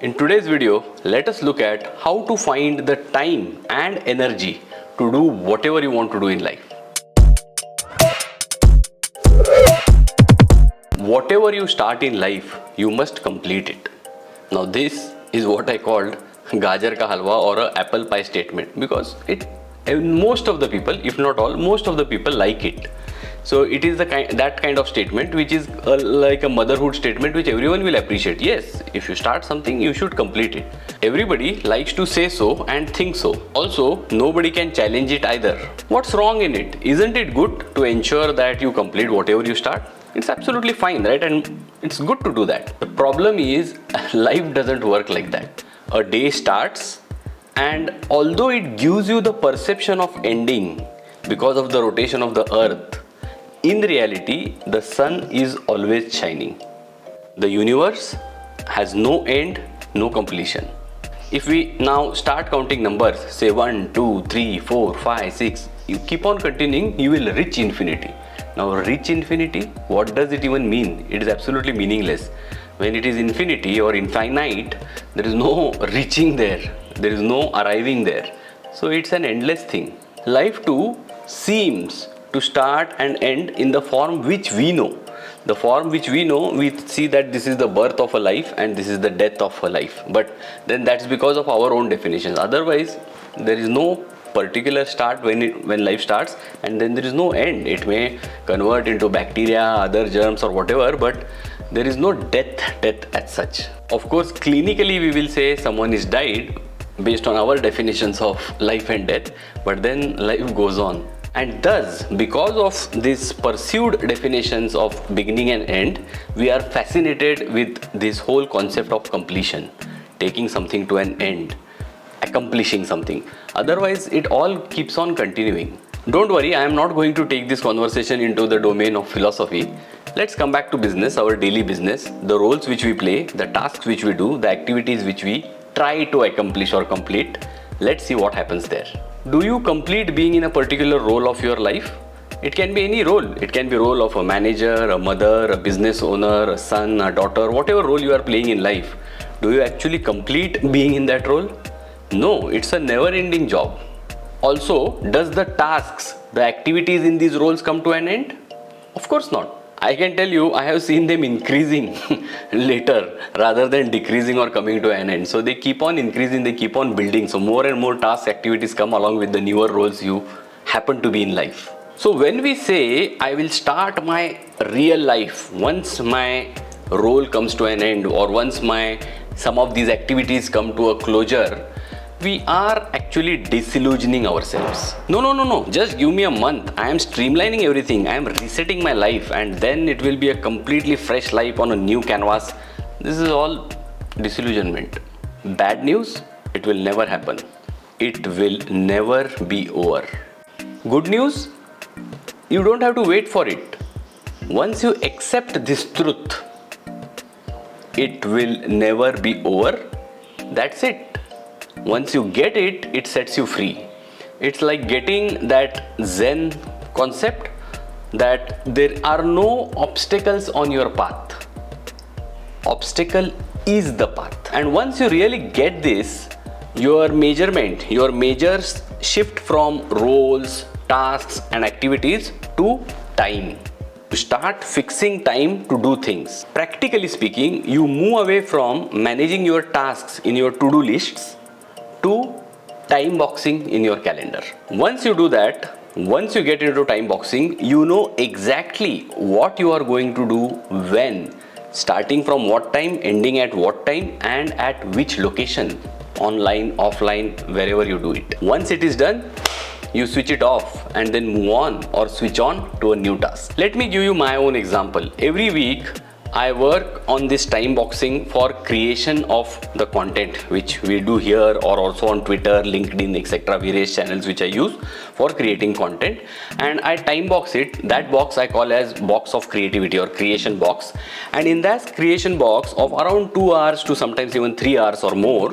In today's video, let us look at how to find the time and energy to do whatever you want to do in life. Whatever you start in life, you must complete it. Now this is what I called gajar ka halwa or a apple pie statement, because most of the people, if not all, most of the people like it. So it is that kind of statement which is like a motherhood statement which everyone will appreciate. Yes, if you start something, you should complete it. Everybody likes to say so and think so. Also, nobody can challenge it either. What's wrong in it? Isn't it good to ensure that you complete whatever you start? It's absolutely fine, right? And it's good to do that. The problem is life doesn't work like that. A day starts, and although it gives you the perception of ending because of the rotation of the earth, in reality, the sun is always shining. The universe has no end, no completion. If we now start counting numbers, say 1, 2, 3, 4, 5, 6, you keep on continuing, you will reach infinity. Now, reach infinity, what does it even mean? It is absolutely meaningless. When it is infinity or infinite, there is no reaching there. There is no arriving there. So it's an endless thing. Life too seems to start and end in the form which we know. The form which we know, we see that this is the birth of a life and this is the death of a life. But then that's because of our own definitions. Otherwise, there is no particular start when life starts, and then there is no end. It may convert into bacteria, other germs or whatever, but there is no death as such. Of course, clinically we will say someone is died based on our definitions of life and death, but then life goes on. And thus, because of these pursued definitions of beginning and end, we are fascinated with this whole concept of completion, taking something to an end, accomplishing something. Otherwise, it all keeps on continuing. Don't worry, I am not going to take this conversation into the domain of philosophy. Let's come back to business, our daily business, the roles which we play, the tasks which we do, the activities which we try to accomplish or complete. Let's see what happens there. Do you complete being in a particular role of your life? It can be any role. It can be role of a manager, a mother, a business owner, a son, a daughter, whatever role you are playing in life. Do you actually complete being in that role? No, it's a never-ending job. Also, does the tasks, the activities in these roles come to an end? Of course not. I can tell you, I have seen them increasing later rather than decreasing or coming to an end. So they keep on increasing, they keep on building. So more and more task activities come along with the newer roles you happen to be in life. So when we say, I will start my real life once my role comes to an end, or once some of these activities come to a closure, we are actually disillusioning ourselves. No. Just give me a month. I am streamlining everything. I am resetting my life, and then it will be a completely fresh life on a new canvas. This is all disillusionment. Bad news, it will never happen. It will never be over. Good news, you don't have to wait for it. Once you accept this truth, it will never be over. That's it. Once you get it, it sets you free. It's like getting that Zen concept that there are no obstacles on your path. Obstacle is the path. And once you really get this, your measures shift from roles, tasks and activities to time. You start fixing time to do things. Practically speaking, you move away from managing your tasks in your to-do lists to time boxing in your calendar. Once you do that, once you get into time boxing, you know exactly what you are going to do when, starting from what time, ending at what time, and at which location, online, offline, wherever you do it. Once it is done, you switch it off and then move on or switch on to a new task. Let me give you my own example. Every week, I work on this time boxing for creation of the content which we do here, or also on Twitter, LinkedIn, etc. various channels which I use for creating content, and I time box it. That box I call as box of creativity or creation box, and in that creation box of around 2 hours to sometimes even 3 hours or more,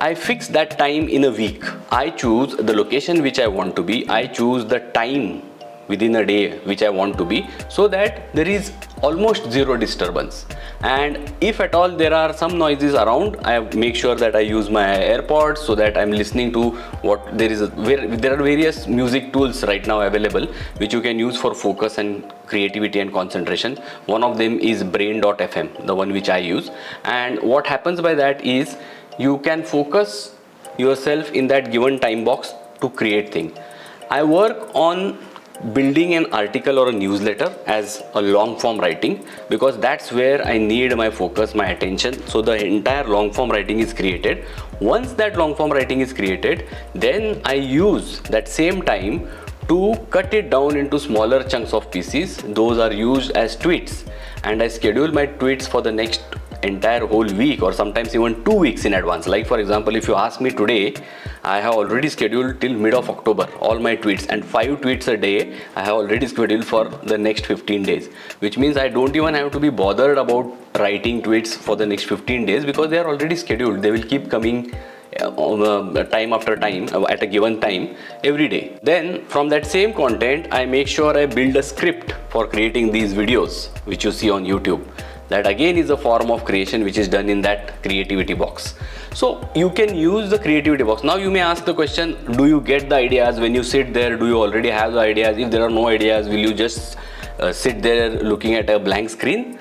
I fix that time in a week. I choose the location which I want to be, I choose the time within a day which I want to be, so that there is almost zero disturbance. And if at all there are some noises around, I make sure that I use my AirPods so that I'm listening to what there are various music tools right now available which you can use for focus and creativity and concentration. One of them is brain.fm, the one which I use. And what happens by that is you can focus yourself in that given time box to create things. I work on building an article or a newsletter as a long form writing, because that's where I need my focus, my attention. So the entire long form writing is created. Once that long form writing is created, then I use that same time to cut it down into smaller chunks of pieces. Those are used as tweets, and I schedule my tweets for the next entire whole week or sometimes even 2 weeks in advance. Like for example, if you ask me today, I have already scheduled till mid of October all my tweets, and 5 tweets a day I have already scheduled for the next 15 days, which means I don't even have to be bothered about writing tweets for the next 15 days because they are already scheduled. They will keep coming time after time at a given time every day. Then from that same content, I make sure I build a script for creating these videos which you see on YouTube. That again is a form of creation which is done in that creativity box. So you can use the creativity box. Now you may ask the question, do you get the ideas when you sit there? Do you already have the ideas? If there are no ideas, will you just sit there looking at a blank screen?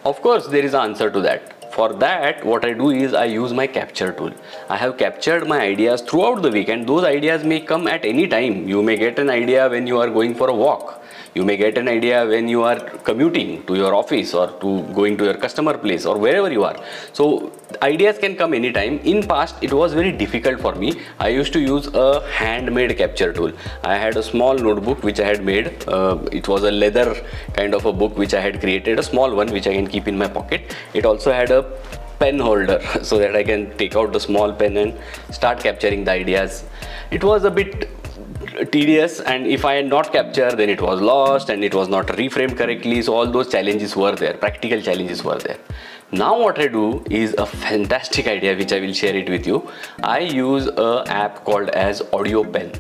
Of course, there is an answer to that. For that, what I do is I use my capture tool. I have captured my ideas throughout the week, and those ideas may come at any time. You may get an idea when you are going for a walk. You may get an idea when you are commuting to your office or to going to your customer place or wherever you are. So ideas can come anytime. In past, it was very difficult for me. I used to use a handmade capture tool. I had a small notebook which I had made. It was a leather kind of a book which I had created, a small one which I can keep in my pocket. It also had a pen holder so that I can take out the small pen and start capturing the ideas. It was a bit tedious, and if I had not captured, then it was lost and it was not reframed correctly. So all those challenges were there, practical challenges were there. Now what I do is a fantastic idea which I will share it with you. I use a app called as Audio Pen.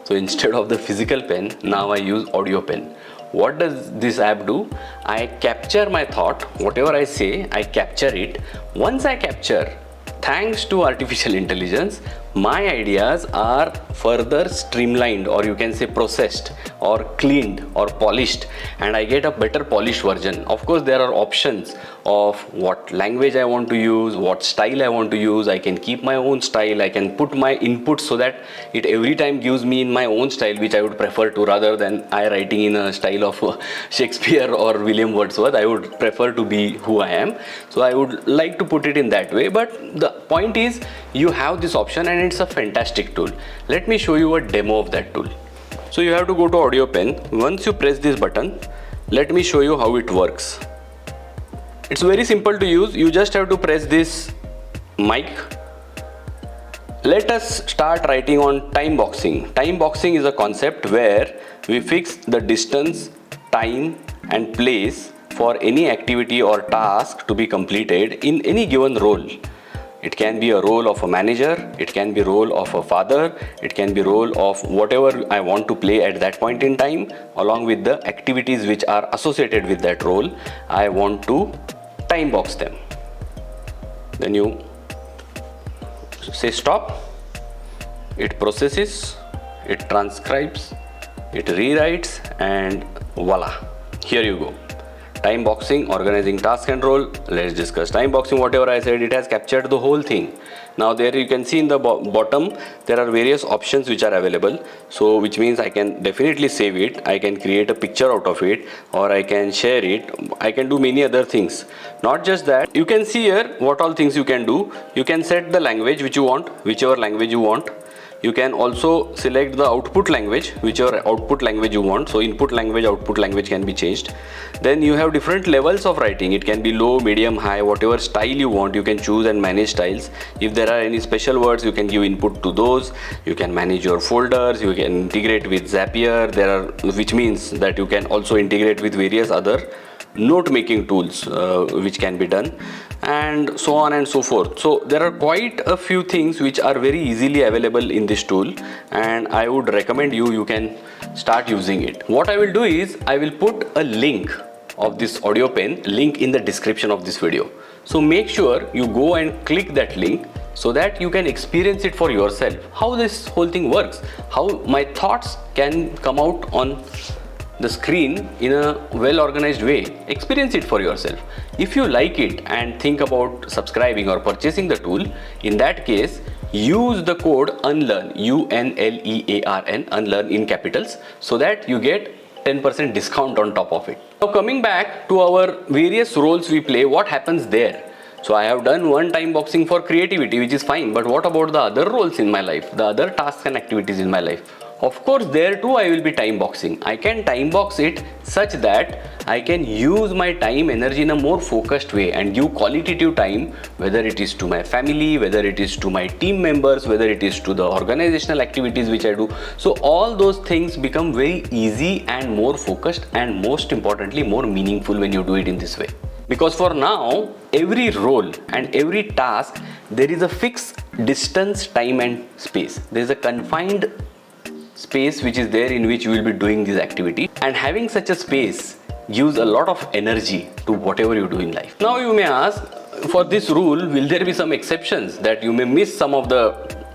So instead of the physical pen, now I use Audio Pen. What does this app do? I capture my thought, whatever I say, I capture it. Once I capture, thanks to artificial intelligence, my ideas are further streamlined, or you can say processed or cleaned or polished, and I get a better polished version. Of course, there are options of what language I want to use, what style I want to use. I can keep my own style. I can put my input so that it every time gives me in my own style, which I would prefer to, rather than I writing in a style of Shakespeare or William Wordsworth. I would prefer to be who I am. So I would like to put it in that way. But the point is, you have this option and it's a fantastic tool. Let me show you a demo of that tool. So you have to go to Audio Pen. Once you press this button, let me show you how it works. It's very simple to use. You just have to press this mic. Let us start writing on time boxing. Time boxing is a concept where we fix the distance, time and place for any activity or task to be completed in any given role. It can be a role of a manager, it can be role of a father, it can be role of whatever I want to play at that point in time, along with the activities which are associated with that role. I want to time box them. Then you say stop, it processes, it transcribes, it rewrites, and voila, here you go. Time boxing, organizing task and role. Let's discuss time boxing. Whatever I said, it has captured the whole thing. Now there you can see in the bottom, there are various options which are available. So which means I can definitely save it. I can create a picture out of it, or I can share it. I can do many other things. Not just that, you can see here what all things you can do. You can set the language which you want, whichever language you want. You can also select the output language, whichever output language you want. So input language, output language can be changed. Then you have different levels of writing. It can be low, medium, high, whatever style you want. You can choose and manage styles. If there are any special words, you can give input to those. You can manage your folders. You can integrate with Zapier. Which means that you can also integrate with various other note making tools which can be done, and so on and so forth. So there are quite a few things which are very easily available in this tool, and I would recommend you can start using it. What I will do is I will put a link of this audio pen link in the description of this video. So make sure you go and click that link so that you can experience it for yourself, how this whole thing works, how my thoughts can come out on the screen in a well organized way. Experience it for yourself. If you like it and think about subscribing or purchasing the tool, in that case use the code UNLEARN, UNLEARN, UNLEARN in capitals, so that you get 10% discount on top of it. Now coming back to our various roles we play, what happens there? So I have done one time boxing for creativity, which is fine, but what about the other roles in my life, the other tasks and activities in my life? Of course, there too I will be time boxing. I can time box it such that I can use my time energy in a more focused way and give qualitative time, whether it is to my family, whether it is to my team members, whether it is to the organizational activities which I do. So all those things become very easy and more focused, and most importantly more meaningful when you do it in this way. Because for now, every role and every task, there is a fixed distance, time and space. There is a confined space which is there in which you will be doing this activity, and having such a space gives a lot of energy to whatever you do in life. Now you may ask, for this rule, will there be some exceptions that you may miss some of the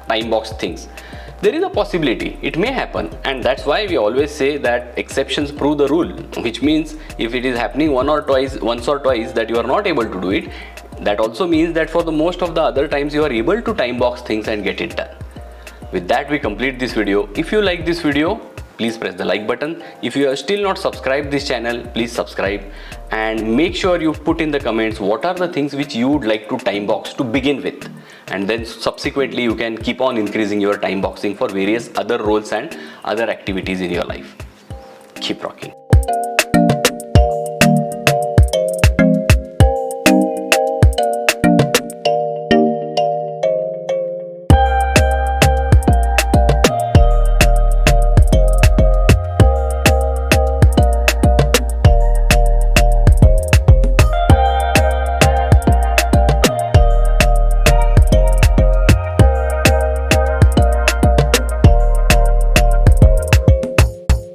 time box things? There is a possibility, it may happen, and that's why we always say that exceptions prove the rule, which means if it is happening once or twice that you are not able to do it, that also means that for the most of the other times you are able to time box things and get it done. With that, we complete this video. If you like this video, please press the like button. If you have still not subscribed this channel, please subscribe, and make sure you put in the comments what are the things which you would like to time box to begin with, and then subsequently you can keep on increasing your time boxing for various other roles and other activities in your life. Keep rocking.